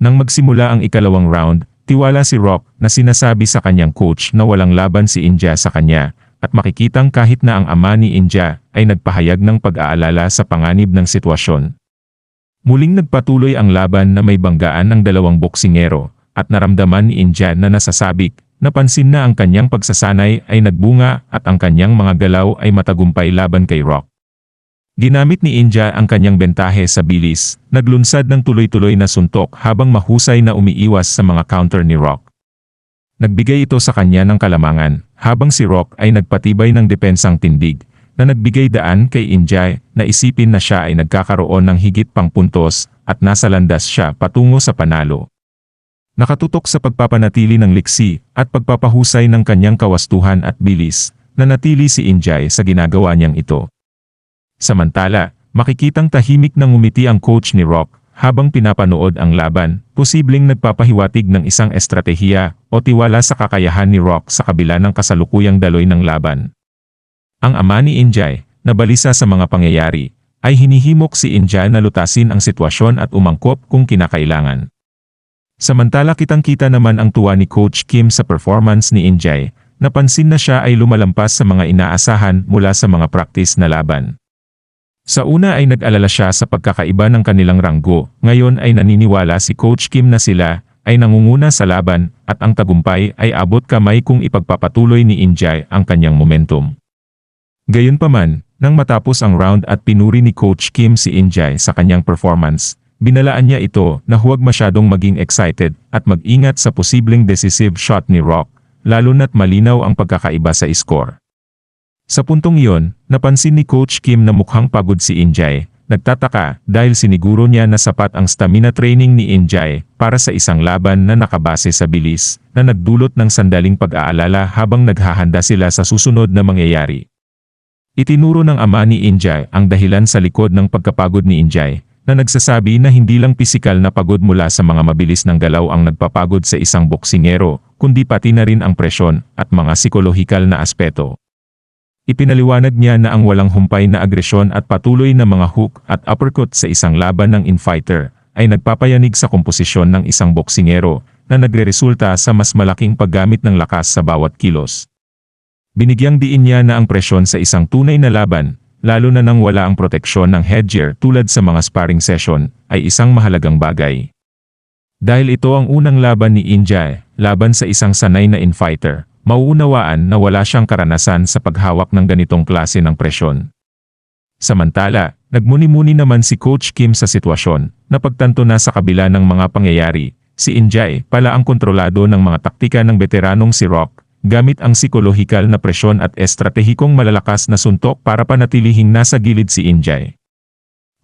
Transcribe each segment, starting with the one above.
Nang magsimula ang ikalawang round, tiwala si Rock na sinasabi sa kanyang coach na walang laban si Inja sa kanya, at makikitang kahit na ang ama ni Inja ay nagpahayag ng pag-aalala sa panganib ng sitwasyon. Muling nagpatuloy ang laban na may banggaan ng dalawang boksingero, at naramdaman ni Inja na nasasabik, napansin na ang kanyang pagsasanay ay nagbunga at ang kanyang mga galaw ay matagumpay laban kay Rock. Ginamit ni Inja ang kanyang bentahe sa bilis, naglunsad ng tuloy-tuloy na suntok habang mahusay na umiiwas sa mga counter ni Rock. Nagbigay ito sa kanya ng kalamangan, habang si Rock ay nagpatibay ng depensang tindig, na nagbigay daan kay Inja na isipin na siya ay nagkakaroon ng higit pang puntos at nasa landas siya patungo sa panalo. Nakatutok sa pagpapanatili ng liksi at pagpapahusay ng kanyang kawastuhan at bilis, nanatili si Inja sa ginagawa niyang ito. Samantala, makikitang tahimik na ngumiti ang coach ni Rock habang pinapanood ang laban, posibleng nagpapahiwatig ng isang estratehiya o tiwala sa kakayahan ni Rock sa kabila ng kasalukuyang daloy ng laban. Ang ama ni Inja, na balisa sa mga pangyayari, ay hinihimok si Inja na lutasin ang sitwasyon at umangkop kung kinakailangan. Samantala kitang-kita naman ang tuwa ni Coach Kim sa performance ni Inja, napansin na siya ay lumalampas sa mga inaasahan mula sa mga practice na laban. Sa una ay nag-alala siya sa pagkakaiba ng kanilang ranggo, ngayon ay naniniwala si Coach Kim na sila ay nangunguna sa laban at ang tagumpay ay abot kamay kung ipagpapatuloy ni Inja ang kanyang momentum. Gayunpaman, nang matapos ang round at pinuri ni Coach Kim si Inja sa kanyang performance, binalaan niya ito na huwag masyadong maging excited at mag-ingat sa posibleng decisive shot ni Rock, lalo na't malinaw ang pagkakaiba sa score. Sa puntong iyon, napansin ni Coach Kim na mukhang pagod si Inja, nagtataka dahil siniguro niya na sapat ang stamina training ni Inja para sa isang laban na nakabase sa bilis, na nagdulot ng sandaling pag-aalala habang naghahanda sila sa susunod na mangyayari. Itinuro ng ama ni Inja ang dahilan sa likod ng pagkapagod ni Inja, na nagsasabi na hindi lang pisikal na pagod mula sa mga mabilis ng galaw ang nagpapagod sa isang boksingero, kundi pati na rin ang presyon at mga psikolohikal na aspeto. Ipinaliwanag niya na ang walang humpay na agresyon at patuloy na mga hook at uppercut sa isang laban ng infighter ay nagpapayanig sa komposisyon ng isang boksingero na nagreresulta sa mas malaking paggamit ng lakas sa bawat kilos. Binigyang diin niya na ang presyon sa isang tunay na laban, lalo na nang wala ang proteksyon ng headgear tulad sa mga sparring session, ay isang mahalagang bagay. Dahil ito ang unang laban ni Inja, laban sa isang sanay na infighter, mauunawaan na wala siyang karanasan sa paghawak ng ganitong klase ng presyon. Samantala, nagmuni-muni naman si Coach Kim sa sitwasyon, na pagtanto na sa kabila ng mga pangyayari, si Inja pala ang kontrolado ng mga taktika ng veteranong si Rock, gamit ang psikolohikal na presyon at estratehikong malalakas na suntok para panatilihing nasa gilid si Inja.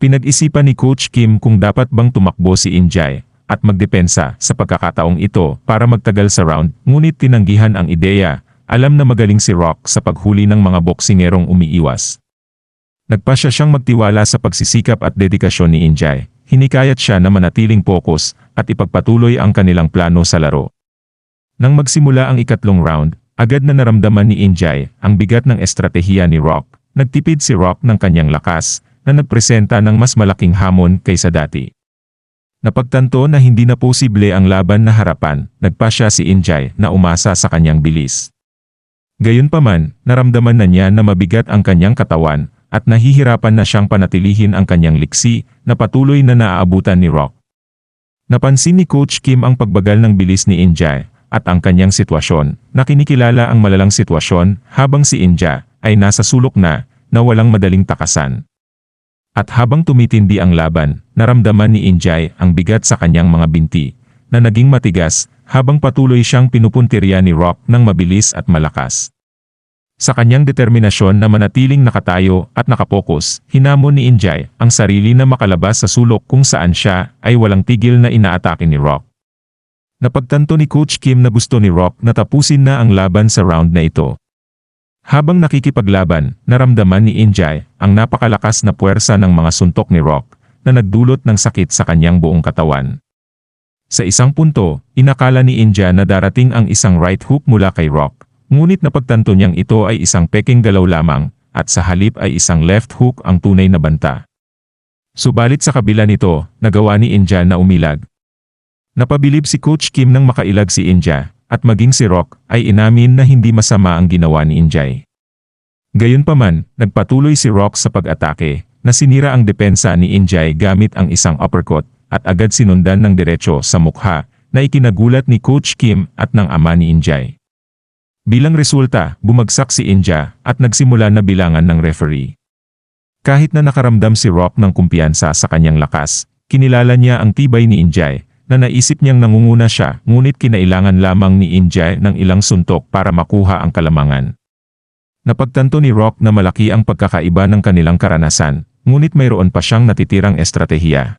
Pinag-isipan ni Coach Kim kung dapat bang tumakbo si Inja at magdepensa sa pagkakataong ito para magtagal sa round, ngunit tinanggihan ang ideya, alam na magaling si Rock sa paghuli ng mga boksingerong umiiwas. Nagpasya siyang magtiwala sa pagsisikap at dedikasyon ni Inja, hinikayat siya na manatiling focus at ipagpatuloy ang kanilang plano sa laro. Nang magsimula ang ikatlong round, agad na naramdaman ni Inja ang bigat ng estratehiya ni Rock, nagtipid si Rock ng kanyang lakas, na nagpresenta ng mas malaking hamon kaysa dati. Napagtanto na hindi na posible ang laban na harapan, nagpasya si Inja na umasa sa kanyang bilis. Gayunpaman, naramdaman na niya na mabigat ang kanyang katawan at nahihirapan na siyang panatilihin ang kanyang liksi na patuloy na naaabutan ni Rock. Napansin ni Coach Kim ang pagbagal ng bilis ni Inja at ang kanyang sitwasyon, na kinikilala ang malalang sitwasyon habang si Inja ay nasa sulok na walang madaling takasan. At habang tumitindi ang laban, naramdaman ni Inja ang bigat sa kanyang mga binti, na naging matigas habang patuloy siyang pinupuntirya ni Rock ng mabilis at malakas. Sa kanyang determinasyon na manatiling nakatayo at nakapokus, hinamon ni Inja ang sarili na makalabas sa sulok kung saan siya ay walang tigil na inaatake ni Rock. Napagtanto ni Coach Kim na gusto ni Rock na tapusin na ang laban sa round na ito. Habang nakikipaglaban, naramdaman ni Inja ang napakalakas na puwersa ng mga suntok ni Rock na nagdulot ng sakit sa kanyang buong katawan. Sa isang punto, inakala ni Inja na darating ang isang right hook mula kay Rock, ngunit napagtanto niyang ito ay isang peking galaw lamang at sa halip ay isang left hook ang tunay na banta. Subalit sa kabila nito, nagawa ni Inja na umilag. Napabilib si Coach Kim nang makailag si Inja, at maging si Rock ay inamin na hindi masama ang ginawa ni Injay. Gayunpaman, nagpatuloy si Rock sa pag-atake, na sinira ang depensa ni Injay gamit ang isang uppercut, at agad sinundan ng diretso sa mukha, na ikinagulat ni Coach Kim at ng ama ni Injay. Bilang resulta, bumagsak si Inja at nagsimula na bilangan ng referee. Kahit na nakaramdam si Rock ng kumpiyansa sa kanyang lakas, kinilala niya ang tibay ni Injay, na naisip niyang nangunguna siya, ngunit kinailangan lamang ni Injay ng ilang suntok para makuha ang kalamangan. Napagtanto ni Rock na malaki ang pagkakaiba ng kanilang karanasan, ngunit mayroon pa siyang natitirang estratehiya.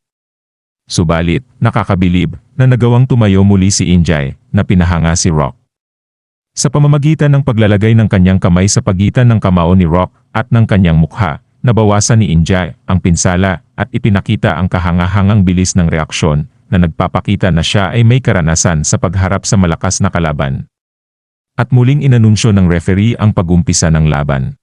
Subalit, nakakabilib, na nagawang tumayo muli si Injay, na pinahanga si Rock. Sa pamamagitan ng paglalagay ng kanyang kamay sa pagitan ng kamao ni Rock at ng kanyang mukha, nabawasan ni Injay ang pinsala at ipinakita ang kahangahangang bilis ng reaksyon, na nagpapakita na siya ay may karanasan sa pagharap sa malakas na kalaban. At muling inanunsyo ng referee ang pag-umpisa ng laban.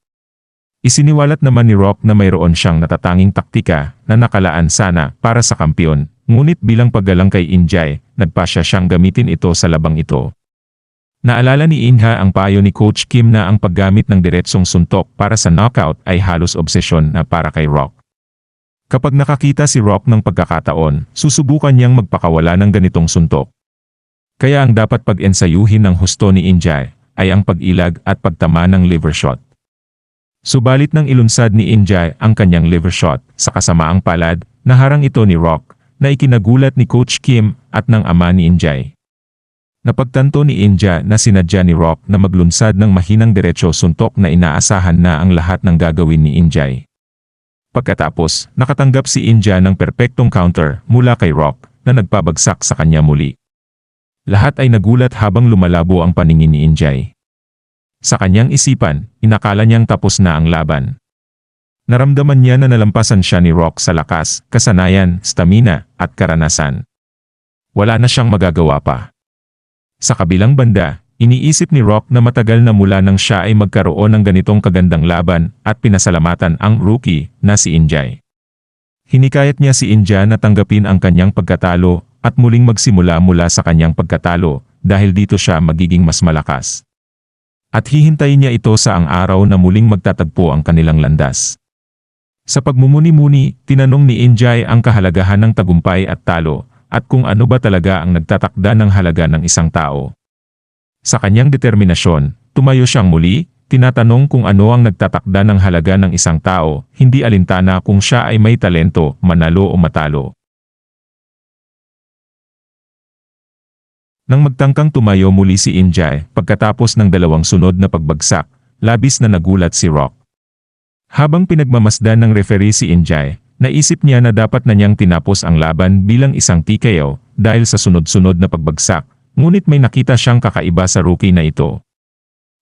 Isiniwalat naman ni Rock na mayroon siyang natatanging taktika na nakalaan sana para sa kampiyon, ngunit bilang paggalang kay Injay, nagpasya siyang gamitin ito sa labang ito. Naalala ni Inha ang payo ni Coach Kim na ang paggamit ng diretsong suntok para sa knockout ay halos obsesyon na para kay Rock. Kapag nakakita si Rock ng pagkakataon, susubukan niyang magpakawala ng ganitong suntok. Kaya ang dapat pag-ensayuhin ng husto ni Injay ay ang pag-ilag at pagtama ng liver shot. Subalit nang ilunsad ni Injay ang kanyang liver shot sa kasamaang palad, naharang ito ni Rock, na ikinagulat ni Coach Kim at ng ama ni Injay. Napagtanto ni Injay na sinadya ni Rock na maglunsad ng mahinang diretsyo suntok na inaasahan na ang lahat ng gagawin ni Injay. Pagkatapos, nakatanggap si Injay ng perpektong counter mula kay Rock, na nagpabagsak sa kanya muli. Lahat ay nagulat habang lumalabo ang paningin ni Injay. Sa kanyang isipan, inakala niyang tapos na ang laban. Naramdaman niya na nalampasan siya ni Rock sa lakas, kasanayan, stamina, at karanasan. Wala na siyang magagawa pa. Sa kabilang banda, iniisip ni Rock na matagal na mula nang siya ay magkaroon ng ganitong kagandang laban at pinasalamatan ang rookie na si Injay. Hinikayat niya si Injay na tanggapin ang kanyang pagkatalo at muling magsimula mula sa kanyang pagkatalo dahil dito siya magiging mas malakas. At hihintayin niya ito sa ang araw na muling magtatagpo ang kanilang landas. Sa pagmumuni-muni, tinanong ni Injay ang kahalagahan ng tagumpay at talo at kung ano ba talaga ang nagtatakda ng halaga ng isang tao. Sa kanyang determinasyon, tumayo siyang muli, tinatanong kung ano ang nagtatakda ng halaga ng isang tao, hindi alintana kung siya ay may talento, manalo o matalo. Nang magtangkang tumayo muli si Injay pagkatapos ng dalawang sunod na pagbagsak, labis na nagulat si Rock. Habang pinagmamasdan ng referee si Injay, naisip niya na dapat na niyang tinapos ang laban bilang isang TKO dahil sa sunod-sunod na pagbagsak, ngunit may nakita siyang kakaiba sa rookie na ito.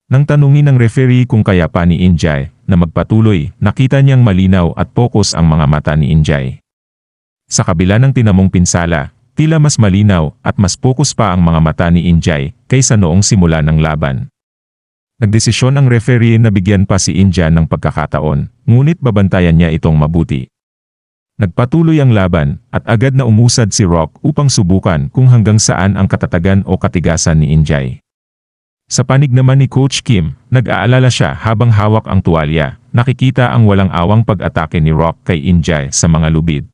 Nang tanungin ng referee kung kaya pa ni Injay na magpatuloy, nakita niyang malinaw at pokus ang mga mata ni Injay. Sa kabila ng tinamong pinsala, tila mas malinaw at mas pokus pa ang mga mata ni Injay kaysa noong simula ng laban. Nagdesisyon ang referee na bigyan pa si Injay ng pagkakataon, ngunit babantayan niya itong mabuti. Nagpatuloy ang laban at agad na umusad si Rock upang subukan kung hanggang saan ang katatagan o katigasan ni Injay. Sa panig naman ni Coach Kim, nag-aalala siya habang hawak ang tuwalya, nakikita ang walang awang pag-atake ni Rock kay Injay sa mga lubid.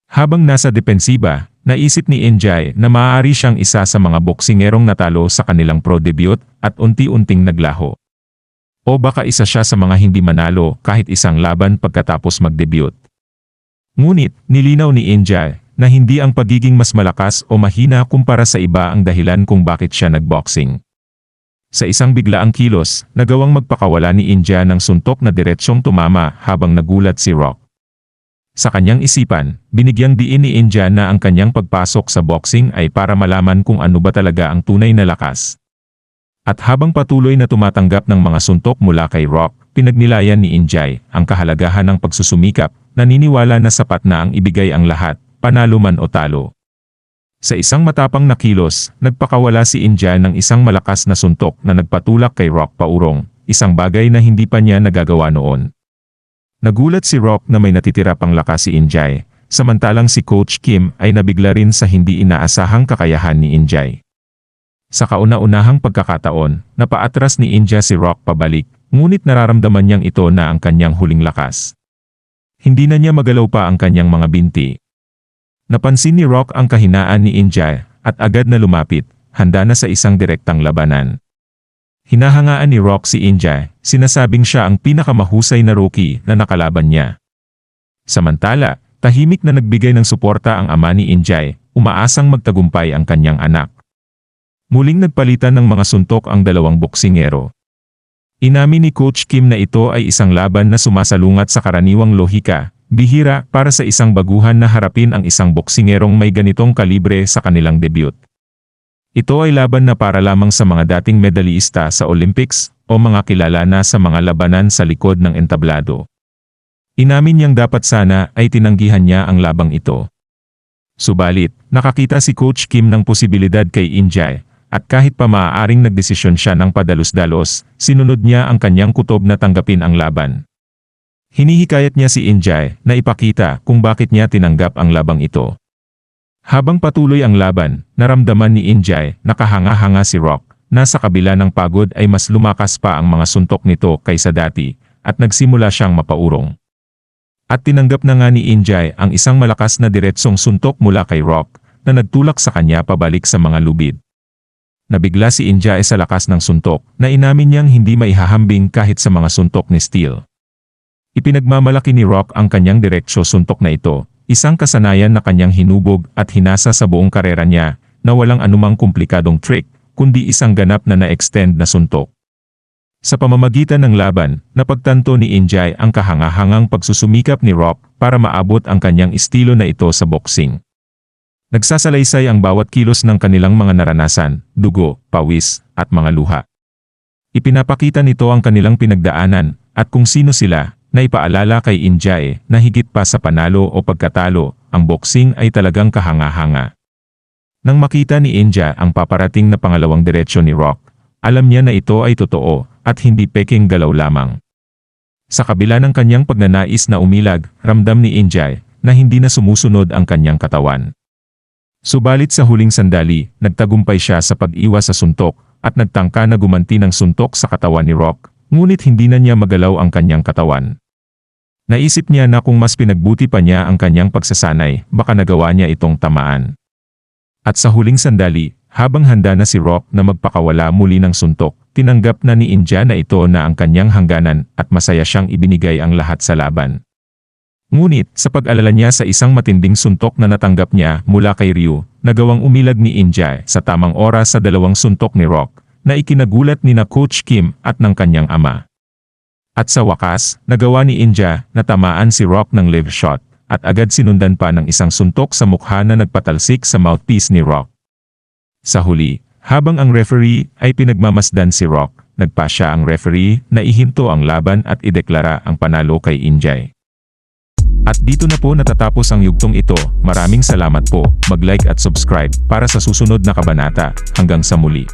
Habang nasa depensiba, naisip ni Injay na maaari siyang isa sa mga boksingerong natalo sa kanilang pro debut at unti-unting naglaho. O baka isa siya sa mga hindi manalo kahit isang laban pagkatapos mag-debut. Ngunit, nilinaw ni Injay na hindi ang pagiging mas malakas o mahina kumpara sa iba ang dahilan kung bakit siya nagboxing. Sa isang biglaang kilos, nagawang magpakawala ni Injay ng suntok na diretsyong tumama habang nagulat si Rock. Sa kanyang isipan, binigyang diin ni Injay na ang kanyang pagpasok sa boxing ay para malaman kung ano ba talaga ang tunay na lakas. At habang patuloy na tumatanggap ng mga suntok mula kay Rock, pinagnilayan ni Injay ang kahalagahan ng pagsusumikap, naniniwala na sapat na ang ibigay ang lahat, panalo man o talo. Sa isang matapang na kilos, nagpakawala si Injay ng isang malakas na suntok na nagpatulak kay Rock paurong, isang bagay na hindi pa niya nagagawa noon. Nagulat si Rock na may natitira pang lakas si Injay, Samantalang si Coach Kim ay nabigla rin sa hindi inaasahang kakayahan ni Injay. Sa kauna-unahang pagkakataon, napaatras ni Inja si Rock pabalik, ngunit nararamdaman niyang ito na ang kanyang huling lakas. Hindi na niya magalaw pa ang kanyang mga binti. Napansin ni Rock ang kahinaan ni Injay at agad na lumapit, handa na sa isang direktang labanan. Hinahangaan ni Rock si Injay, sinasabing siya ang pinakamahusay na rookie na nakalaban niya. Samantala, tahimik na nagbigay ng suporta ang ama ni Injay, umaasang magtagumpay ang kanyang anak. Muling nagpalitan ng mga suntok ang dalawang boksingero. Inamin ni Coach Kim na ito ay isang laban na sumasalungat sa karaniwang lohika, bihira para sa isang baguhan na harapin ang isang boksingerong may ganitong kalibre sa kanilang debut. Ito ay laban na para lamang sa mga dating medalista sa Olympics o mga kilala na sa mga labanan sa likod ng entablado. Inamin niyang dapat sana ay tinanggihan niya ang labang ito. Subalit, nakakita si Coach Kim ng posibilidad kay Injay, at kahit pa maaaring nagdesisyon siya ng padalos-dalos, sinunod niya ang kanyang kutob na tanggapin ang laban. Hinihikayat niya si Injay na ipakita kung bakit niya tinanggap ang labang ito. Habang patuloy ang laban, naramdaman ni Injay na kahanga-hanga si Rock, na sa kabila ng pagod ay mas lumakas pa ang mga suntok nito kaysa dati, at nagsimula siyang mapaurong. At tinanggap na nga ni Injay ang isang malakas na diretsong suntok mula kay Rock, na nagtulak sa kanya pabalik sa mga lubid. Nabigla si Injay sa lakas ng suntok, na inamin niyang hindi maihahambing kahit sa mga suntok ni Steel. Ipinagmamalaki ni Rock ang kanyang diretsyo suntok na ito, isang kasanayan na kanyang hinubog at hinasa sa buong karera niya, na walang anumang komplikadong trick, kundi isang ganap na na-extend na suntok. Sa pamamagitan ng laban, napagtanto ni Injay ang kahanga-hangang pagsusumikap ni Rock para maabot ang kanyang estilo na ito sa boxing. Nagsasalaysay ang bawat kilos ng kanilang mga naranasan, dugo, pawis, at mga luha. Ipinapakita nito ang kanilang pinagdaanan, at kung sino sila, na ipaalala kay Injay na higit pa sa panalo o pagkatalo, ang boxing ay talagang kahanga-hanga. Nang makita ni Injay ang paparating na pangalawang diretsyo ni Rock, alam niya na ito ay totoo, at hindi peking galaw lamang. Sa kabila ng kanyang pagnanais na umilag, ramdam ni Injay na hindi na sumusunod ang kanyang katawan. Subalit sa huling sandali, nagtagumpay siya sa pag-iwas sa suntok at nagtangka na gumanti ng suntok sa katawan ni Rock, ngunit hindi na niya magalaw ang kanyang katawan. Naisip niya na kung mas pinagbuti pa niya ang kanyang pagsasanay, baka nagawa niya itong tamaan. At sa huling sandali, habang handa na si Rock na magpakawala muli ng suntok, tinanggap na ni Injay na ito na ang kanyang hangganan at masaya siyang ibinigay ang lahat sa laban. Ngunit, sa pag-alala niya sa isang matinding suntok na natanggap niya mula kay Ryu, nagawang umilag ni Injay sa tamang oras sa dalawang suntok ni Rock, na ikinagulat ni na Coach Kim at ng kanyang ama. At sa wakas, nagawa ni Injay na tamaan si Rock ng live shot, at agad sinundan pa ng isang suntok sa mukha na nagpatalsik sa mouthpiece ni Rock. Sa huli, habang ang referee ay pinagmamasdan si Rock, nagpasya ang referee na ihinto ang laban at ideklara ang panalo kay Injay. At dito na po natatapos ang yugtong ito. Maraming salamat po, mag-like at subscribe para sa susunod na kabanata. Hanggang sa muli.